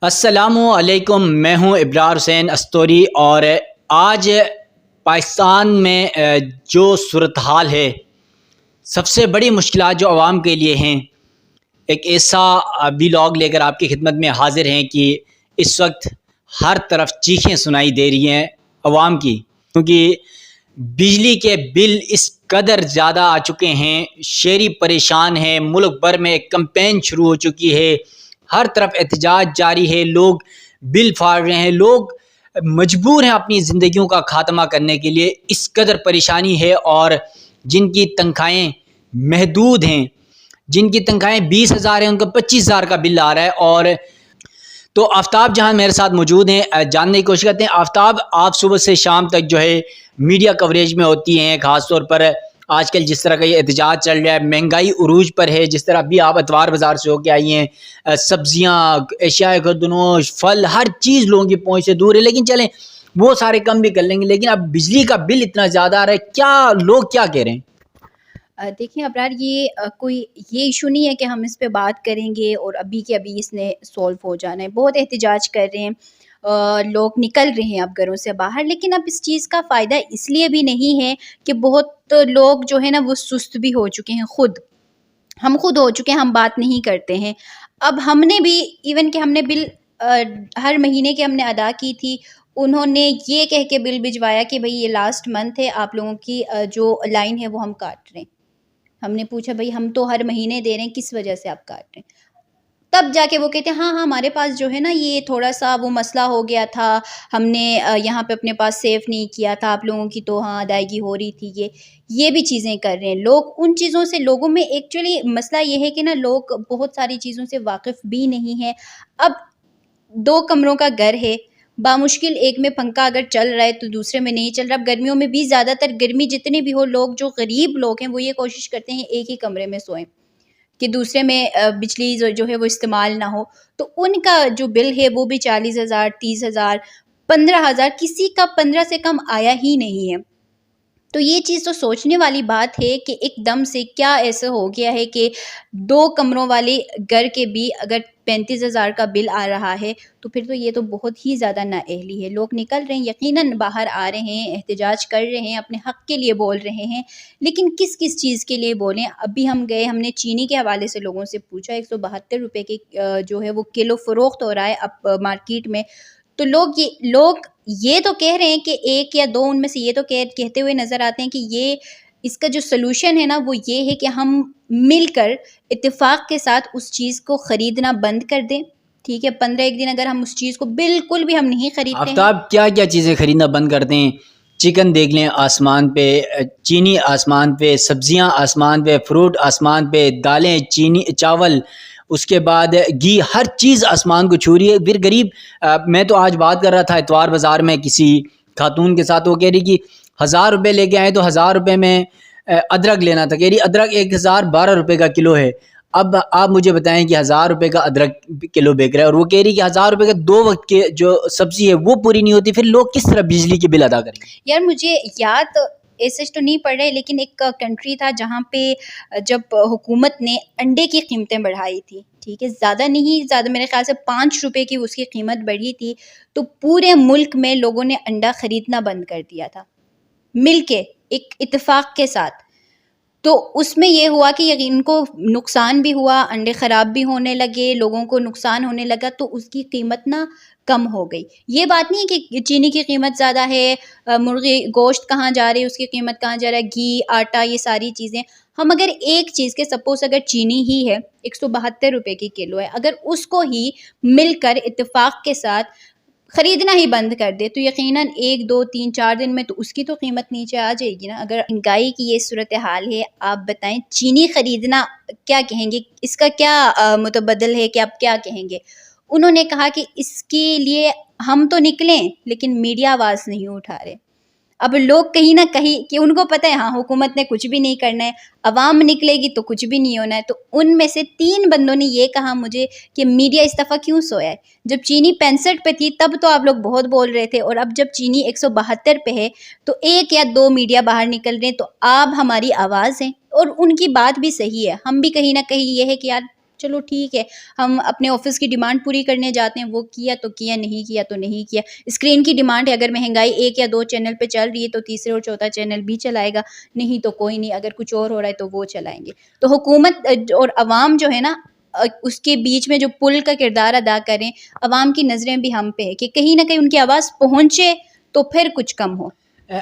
السلام علیکم، میں ہوں ابرار حسین استوری، اور آج پاکستان میں جو صورتحال ہے، سب سے بڑی مشکلات جو عوام کے لیے ہیں، ایک ایسا ولاگ لے کر آپ کی خدمت میں حاضر ہیں کہ اس وقت ہر طرف چیخیں سنائی دے رہی ہیں عوام کی، کیونکہ بجلی کے بل اس قدر زیادہ آ چکے ہیں، شہری پریشان ہیں، ملک بھر میں ایک کمپین شروع ہو چکی ہے، ہر طرف احتجاج جاری ہے، لوگ بل پھاڑ رہے ہیں، لوگ مجبور ہیں اپنی زندگیوں کا خاتمہ کرنے کے لیے، اس قدر پریشانی ہے۔ اور جن کی تنخواہیں محدود ہیں، جن کی تنخواہیں 20,000 ہیں، ان کا 25,000 کا بل آ رہا ہے۔ اور تو آفتاب جہاں میرے ساتھ موجود ہیں، جاننے کی کوشش کرتے ہیں۔ آفتاب، آپ صبح سے شام تک جو ہے میڈیا کوریج میں ہوتی ہیں، خاص طور پر آج کل جس طرح کا یہ احتجاج چل رہا ہے، مہنگائی عروج پر ہے، جس طرح ابھی آپ اتوار بازار سے ہو کے آئی ہیں، سبزیاں، اشیاء خردنوش، پھل، ہر چیز لوگوں کی پہنچ سے دور ہے، لیکن چلیں وہ سارے کم بھی کر لیں گے، لیکن اب بجلی کا بل اتنا زیادہ آ رہا ہے، کیا لوگ کیا کہہ رہے ہیں؟ دیکھیں ابرار، یہ کوئی یہ ایشو نہیں ہے کہ ہم اس پہ بات کریں گے اور ابھی کے ابھی اس نے سولو ہو جانا ہے۔ بہت احتجاج کر رہے ہیں، لوگ نکل رہے ہیں اب گھروں سے باہر، لیکن اب اس چیز کا فائدہ اس لیے بھی نہیں ہے کہ بہت لوگ جو ہے نا وہ سست بھی ہو چکے ہیں، ہم خود ہو چکے ہیں، ہم بات نہیں کرتے ہیں۔ اب ہم نے بھی ایون کہ ہم نے بل ہر مہینے کے ہم نے ادا کی تھی، انہوں نے یہ کہہ کے بل بھجوایا کہ بھئی یہ لاسٹ منتھ ہے، آپ لوگوں کی جو لائن ہے وہ ہم کاٹ رہے ہیں۔ ہم نے پوچھا بھئی ہم تو ہر مہینے دے رہے ہیں، کس وجہ سے آپ کاٹ رہے ہیں؟ تب جا کے وہ کہتے ہیں ہاں ہمارے پاس جو ہے نا یہ تھوڑا سا وہ مسئلہ ہو گیا تھا، ہم نے یہاں پہ اپنے پاس سیو نہیں کیا تھا، آپ لوگوں کی تو ہاں ادائیگی ہو رہی تھی۔ یہ بھی چیزیں کر رہے ہیں لوگ، ان چیزوں سے لوگوں میں ایکچولی مسئلہ یہ ہے کہ نا لوگ بہت ساری چیزوں سے واقف بھی نہیں ہیں۔ اب 2 کمروں کا گھر ہے، بامشکل ایک میں پنکھا اگر چل رہا ہے تو دوسرے میں نہیں چل رہا۔ اب گرمیوں میں بھی زیادہ تر گرمی جتنی بھی ہو، لوگ جو غریب لوگ ہیں وہ یہ کوشش کرتے ہیں ایک ہی کمرے میں سوئیں کہ دوسرے میں بجلی جو ہے وہ استعمال نہ ہو، تو ان کا جو بل ہے وہ بھی 40,000، 30,000، 15,000، کسی کا 15 سے کم آیا ہی نہیں ہے۔ تو یہ چیز تو سوچنے والی بات ہے کہ ایک دم سے کیا ایسا ہو گیا ہے کہ 2 کمروں والے گھر کے بھی اگر 35,000 کا بل آ رہا ہے تو پھر تو یہ تو بہت ہی زیادہ نااہلی ہے۔ لوگ نکل رہے ہیں، یقیناً باہر آ رہے ہیں، احتجاج کر رہے ہیں، اپنے حق کے لیے بول رہے ہیں، لیکن کس کس چیز کے لیے بولیں؟ ابھی ہم گئے، ہم نے چینی کے حوالے سے لوگوں سے پوچھا، 172 روپے کی جو ہے وہ کلو فروخت ہو رہا ہے اب مارکیٹ میں، تو لوگ یہ تو کہہ رہے ہیں کہ 1 یا 2 ان میں سے یہ تو کہتے ہوئے نظر آتے ہیں کہ یہ اس کا جو سلوشن ہے نا وہ یہ ہے کہ ہم مل کر اتفاق کے ساتھ اس چیز کو خریدنا بند کر دیں، ٹھیک ہے؟ 15 دن اگر ہم اس چیز کو بالکل بھی ہم نہیں خریدتے ہیں۔ آفتاب، کیا کیا چیزیں خریدنا بند کر دیں؟ چکن دیکھ لیں آسمان پہ، چینی آسمان پہ، سبزیاں آسمان پہ، فروٹ آسمان پہ، دالیں، چینی، چاول، اس کے بعد گھی، ہر چیز آسمان کو چھو رہی ہے۔ پھر غریب، میں تو آج بات کر رہا تھا اتوار بازار میں کسی خاتون کے ساتھ، وہ کہہ رہی کہ 1,000 روپے لے کے آئے تو 1,000 روپے میں ادرک لینا تھا، کہہ رہی ادرک 1,012 روپے کا کلو ہے۔ اب آپ مجھے بتائیں کہ 1,000 روپے کا ادرک کلو بیک رہا ہے، اور وہ کہہ رہی کہ 1,000 روپے کا 2 وقت کے جو سبزی ہے وہ پوری نہیں ہوتی، پھر لوگ کس طرح بجلی کے بل ادا کریں گے؟ یار مجھے یاد ایسے تو نہیں پڑ رہے، لیکن ایک کنٹری تھا جہاں پہ جب حکومت نے انڈے کی قیمتیں بڑھائی تھی، ٹھیک ہے، زیادہ نہیں، زیادہ میرے خیال سے 5 روپے کی اس کی قیمت بڑھی تھی، تو پورے ملک میں لوگوں نے انڈا خریدنا بند کر دیا تھا، مل کے ایک اتفاق کے ساتھ۔ تو اس میں یہ ہوا کہ ان کو نقصان بھی ہوا، انڈے خراب بھی ہونے لگے، لوگوں کو نقصان ہونے لگا، تو اس کی قیمت نا کم ہو گئی۔ یہ بات نہیں ہے کہ چینی کی قیمت زیادہ ہے، مرغی گوشت کہاں جا رہی ہے، اس کی قیمت کہاں جا رہا ہے، گھی، آٹا، یہ ساری چیزیں۔ ہم اگر ایک چیز کے سپوز اگر چینی ہی ہے 172 روپے کی کلو ہے، اگر اس کو ہی مل کر اتفاق کے ساتھ خریدنا ہی بند کر دے تو یقیناً 1، 2، 3، 4 دن میں تو اس کی تو قیمت نیچے آ جائے گی نا۔ اگر مہنگائی کی یہ صورتحال ہے، آپ بتائیں چینی خریدنا کیا کہیں گے، اس کا کیا متبدل ہے کہ آپ کیا کہیں گے؟ انہوں نے کہا کہ اس کے لیے ہم تو نکلیں لیکن میڈیا آواز نہیں اٹھا رہے۔ اب لوگ کہیں نہ کہیں کہ ان کو پتہ ہے ہاں حکومت نے کچھ بھی نہیں کرنا ہے، عوام نکلے گی تو کچھ بھی نہیں ہونا ہے۔ تو ان میں سے 3 بندوں نے یہ کہا مجھے کہ میڈیا اس دفعہ کیوں سویا ہے؟ جب چینی 65 پہ تھی تب تو آپ لوگ بہت بول رہے تھے، اور اب جب چینی 172 پہ ہے تو 1 یا 2 میڈیا باہر نکل رہے ہیں، تو آپ ہماری آواز ہیں۔ اور ان کی بات بھی صحیح ہے، ہم بھی کہیں نہ کہیں یہ ہے کہ یار چلو ٹھیک ہے، ہم اپنے آفس کی ڈیمانڈ پوری کرنے جاتے ہیں، وہ کیا تو کیا، نہیں کیا تو نہیں کیا. اسکرین کی ڈیمانڈ ہے، اگر مہنگائی 1 یا 2 چینل پہ چل رہی ہے تو تیسرے اور چوتھا چینل بھی چلائے گا، نہیں تو کوئی نہیں، اگر کچھ اور ہو رہا ہے تو وہ چلائیں گے. تو حکومت اور عوام جو ہے نا اس کے بیچ میں جو پل کا کردار ادا کریں، عوام کی نظریں بھی ہم پہ ہے کہ کہیں نہ کہیں ان کی آواز پہنچے تو پھر کچھ کم ہو.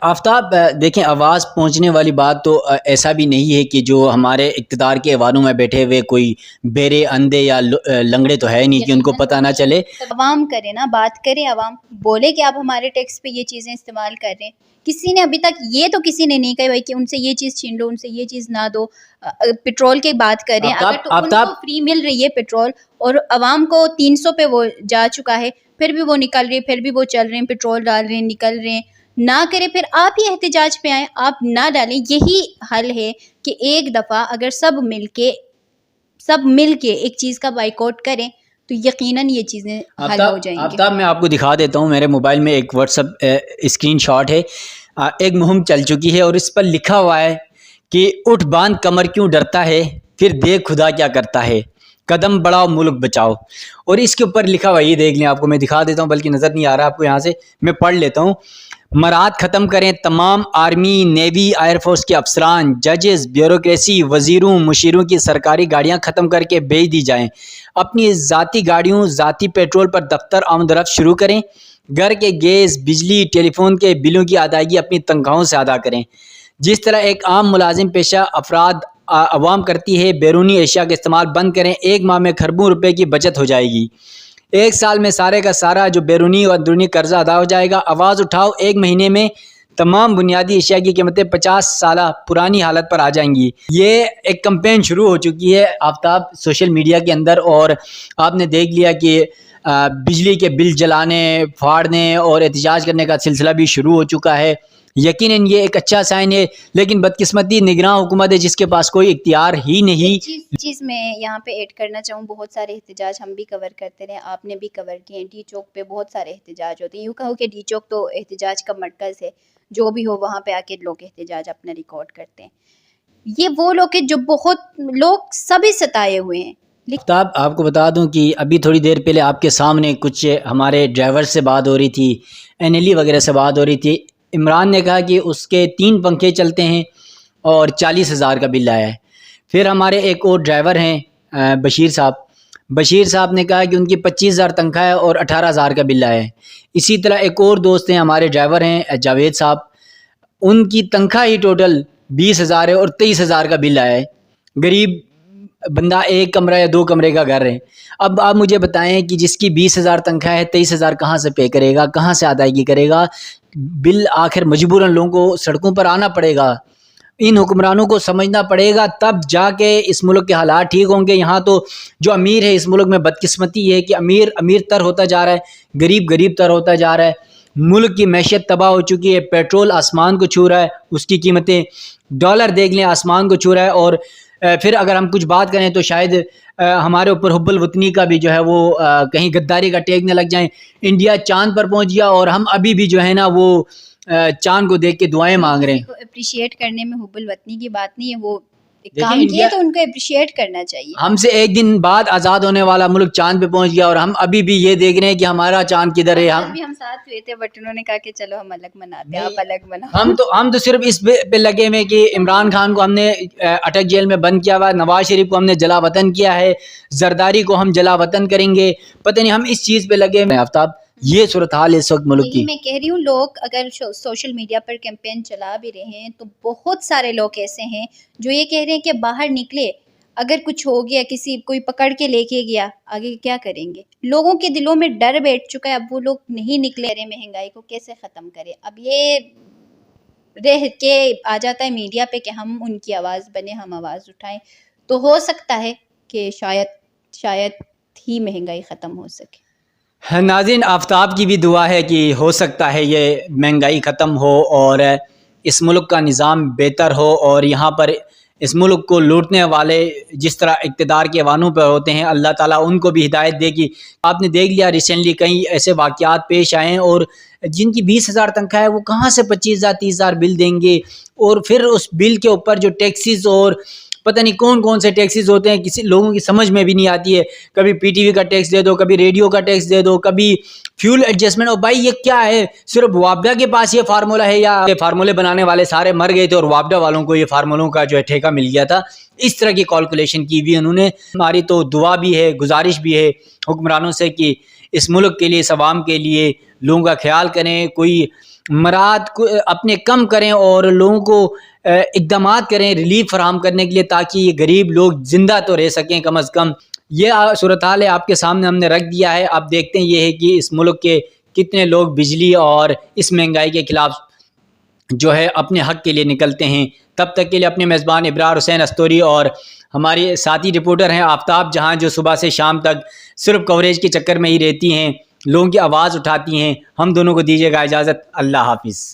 آفتاب دیکھیں، آواز پہنچنے والی بات تو ایسا بھی نہیں ہے کہ جو ہمارے اقتدار کے ایوانوں میں بیٹھے ہوئے کوئی بہرے اندھے یا لنگڑے تو ہے نہیں کہ ان کو پتہ نہ چلے. عوام کرے نا، بات کرے، عوام بولے کہ آپ ہمارے ٹیکس پہ یہ چیزیں استعمال کر رہے ہیں. کسی نے ابھی تک یہ تو کسی نے نہیں کہا بھائی کہ ان سے یہ چیز چھین لو، ان سے یہ چیز نہ دو. پیٹرول کی بات کریں، اگر تو ان کو فری مل رہی ہے پیٹرول اور عوام کو 300 پہ وہ جا چکا ہے، پھر بھی وہ نکل رہے ہیں، پھر بھی وہ چل رہے ہیں، پیٹرول ڈال رہے ہیں، نکل رہے ہیں. نہ کرے پھر آپ ہی احتجاج پہ آئیں، آپ نہ ڈالیں. یہی حل ہے کہ ایک دفعہ اگر سب مل کے ایک چیز کا بائیکاٹ کریں تو یقیناً یہ چیزیں حل ہو جائیں گی. آفتاب میں آپ کو دکھا دیتا ہوں، میرے موبائل میں ایک واٹس ایپ اسکرین شاٹ ہے. ایک مہم چل چکی ہے اور اس پر لکھا ہوا ہے کہ اٹھ باندھ کمر کیوں ڈرتا ہے، پھر دیکھ خدا کیا کرتا ہے، قدم بڑھاؤ ملک بچاؤ. اور اس کے اوپر لکھا ہوا یہ دیکھ لیں، آپ کو میں دکھا دیتا ہوں، بلکہ نظر نہیں آ رہا آپ کو، یہاں سے میں پڑھ لیتا ہوں. مراعات ختم کریں تمام آرمی، نیوی، ایئر فورس کے افسران، ججز، بیوروکریسی، وزیروں، مشیروں کی سرکاری گاڑیاں ختم کر کے بھیج دی جائیں. اپنی ذاتی گاڑیوں، ذاتی پیٹرول پر دفتر آمد و رفت شروع کریں. گھر کے گیس، بجلی، ٹیلی فون کے بلوں کی ادائیگی اپنی تنخواہوں سے ادا کریں. جس طرح ایک عام ملازم پیشہ افراد عوام کرتی ہے، بیرونی اشیاء کا استعمال بند کریں. 1 ماہ میں کھربوں روپے کی بچت ہو جائے گی. 1 سال میں سارے کا سارا جو بیرونی اور اندرونی قرضہ ادا ہو جائے گا. آواز اٹھاؤ، 1 مہینے میں تمام بنیادی اشیاء کی قیمتیں 50 سالہ پرانی حالت پر آ جائیں گی. یہ ایک کمپین شروع ہو چکی ہے آفتاب سوشل میڈیا کے اندر، اور آپ نے دیکھ لیا کہ بجلی کے بل جلانے، پھاڑنے اور احتجاج کرنے کا سلسلہ بھی شروع ہو چکا ہے. یقیناً یہ ایک اچھا سائن ہے، لیکن بدقسمتی نگراں حکومت ہے جس کے پاس کوئی اختیار ہی نہیں. چیز میں یہاں پہ ایڈ کرنا چاہوں، بہت سارے احتجاج ہم بھی کور کرتے رہے، آپ نے بھی کور کیے ہیں. ڈی چوک پہ بہت سارے احتجاج ہوتے ہیں. یوں کہو کہ ڈی چوک تو احتجاج کا مرکز ہے، جو بھی ہو وہاں پہ آ کے لوگ احتجاج اپنا ریکارڈ کرتے ہیں. یہ وہ لوگ ہیں جو بہت لوگ سبھی ستائے ہوئے ہیں. آفتاب آپ کو بتا دوں کہ ابھی تھوڑی دیر پہلے آپ کے سامنے کچھ ہمارے ڈرائیور سے بات ہو رہی تھی، NLE وغیرہ سے بات ہو رہی تھی. عمران نے کہا کہ اس کے 3 پنکھے چلتے ہیں اور 40,000 کا بل آیا ہے. پھر ہمارے ایک اور ڈرائیور ہیں بشیر صاحب نے کہا کہ ان کی 25,000 تنخواہ ہے اور 18,000 کا بل آیا ہے. اسی طرح ایک اور دوست ہیں ہمارے ڈرائیور ہیں جاوید صاحب، ان کی تنخواہ ہی ٹوٹل 20,000 ہے اور 23,000 کا بل آیا ہے. غریب بندہ 1 کمرہ یا 2 کمرے کا گھر ہے. اب آپ مجھے بتائیں کہ جس کی 20,000 تنخواہ ہے، 23,000 کہاں سے پے کرے گا، کہاں سے ادائیگی کرے گا؟ بل آخر مجبوراً لوگوں کو سڑکوں پر آنا پڑے گا. ان حکمرانوں کو سمجھنا پڑے گا، تب جا کے اس ملک کے حالات ٹھیک ہوں گے. یہاں تو جو امیر ہے اس ملک میں بدقسمتی ہے کہ امیر تر ہوتا جا رہا ہے، غریب تر ہوتا جا رہا ہے. ملک کی معیشت تباہ ہو چکی ہے. پیٹرول آسمان کو چھو رہا ہے، اس کی قیمتیں، ڈالر دیکھ لیں آسمان کو چھو رہا ہے. اور پھر اگر ہم کچھ بات کریں تو شاید ہمارے اوپر حب الوطنی کا بھی جو ہے وہ کہیں غداری کا ٹیگ نہ لگ جائیں. انڈیا چاند پر پہنچ گیا اور ہم ابھی بھی جو ہے نا وہ چاند کو دیکھ کے دعائیں مانگ رہے ہیں. اپریشیٹ کرنے میں حب الوطنی کی بات نہیں ہے، وہ کام کیے تو ان کو اپریشیٹ کرنا چاہیے. ہم سے 1 دن بعد آزاد ہونے والا ملک چاند پہ پہنچ گیا اور ہم ابھی بھی یہ دیکھ رہے ہیں کہ ہمارا چاند کدھر ہے. ہم ساتھ ہوئے تھے بٹ انہوں نے کہا کہ چلو ہم الگ مناتے ہیں، آپ الگ مناؤ. ہم تو صرف اس پہ لگے ہوئے کہ عمران خان کو ہم نے اٹک جیل میں بند کیا ہوا، نواز شریف کو ہم نے جلا وطن کیا ہے، زرداری کو ہم جلا وطن کریں گے. پتہ نہیں ہم اس چیز پہ لگے ہوئے. آفتاب یہ صورتحال ہے اس وقت ملک کی. میں کہہ رہی ہوں، لوگ اگر سوشل میڈیا پر کیمپین چلا بھی رہے ہیں تو بہت سارے لوگ ایسے ہیں جو یہ کہہ رہے ہیں کہ باہر نکلے، اگر کچھ ہو گیا، کوئی پکڑ کے لے کے گیا، آگے کیا کریں گے؟ لوگوں کے دلوں میں ڈر بیٹھ چکا ہے. اب وہ لوگ نہیں نکلے رہے، مہنگائی کو کیسے ختم کرے؟ اب یہ رہ کے آ جاتا ہے میڈیا پہ کہ ہم ان کی آواز بنے، ہم آواز اٹھائیں، تو ہو سکتا ہے کہ شاید ہی مہنگائی ختم ہو سکے. ناظرین، آفتاب کی بھی دعا ہے کہ ہو سکتا ہے یہ مہنگائی ختم ہو اور اس ملک کا نظام بہتر ہو، اور یہاں پر اس ملک کو لوٹنے والے جس طرح اقتدار کے ایوانوں پر ہوتے ہیں، اللہ تعالیٰ ان کو بھی ہدایت دے گی. آپ نے دیکھ لیا ریسنٹلی کئی ایسے واقعات پیش آئے ہیں، اور جن کی 20,000 تنخواہ ہے وہ کہاں سے 25,000 30,000 بل دیں گے؟ اور پھر اس بل کے اوپر جو ٹیکسز اور پتہ نہیں کون کون سے ٹیکسز ہوتے ہیں، کسی لوگوں کی سمجھ میں بھی نہیں آتی ہے. کبھی پی ٹی وی کا ٹیکس دے دو، کبھی ریڈیو کا ٹیکس دے دو، کبھی فیول ایڈجسٹمنٹ. اور بھائی یہ کیا ہے؟ صرف وابڈا کے پاس یہ فارمولا ہے یا فارمولے بنانے والے سارے مر گئے تھے اور وابڈا والوں کو یہ فارمولوں کا جو ہے ٹھیکہ مل گیا تھا؟ اس طرح کی کیلکولیشن کی ہوئی انہوں نے. ہماری تو دعا بھی ہے، گزارش بھی ہے حکمرانوں سے کہ اس ملک کے لیے، اس عوام کے لیے لوگوں کا خیال کریں، کوئی مراد کو اپنے کم کریں اور لوگوں کو اقدامات کریں ریلیف فراہم کرنے کے لیے، تاکہ یہ غریب لوگ زندہ تو رہ سکیں کم از کم. یہ صورتحال ہے آپ کے سامنے ہم نے رکھ دیا ہے. آپ دیکھتے ہیں یہ ہے کہ اس ملک کے کتنے لوگ بجلی اور اس مہنگائی کے خلاف جو ہے اپنے حق کے لیے نکلتے ہیں. تب تک کے لیے اپنے میزبان ابرار حسین استوری اور ہماری ساتھی رپورٹر ہیں آفتاب جہاں، جو صبح سے شام تک صرف کوریج کے چکر میں ہی رہتی ہیں، لوگوں کی آواز اٹھاتی ہیں. ہم دونوں کو دیجیے گا اجازت. اللہ حافظ.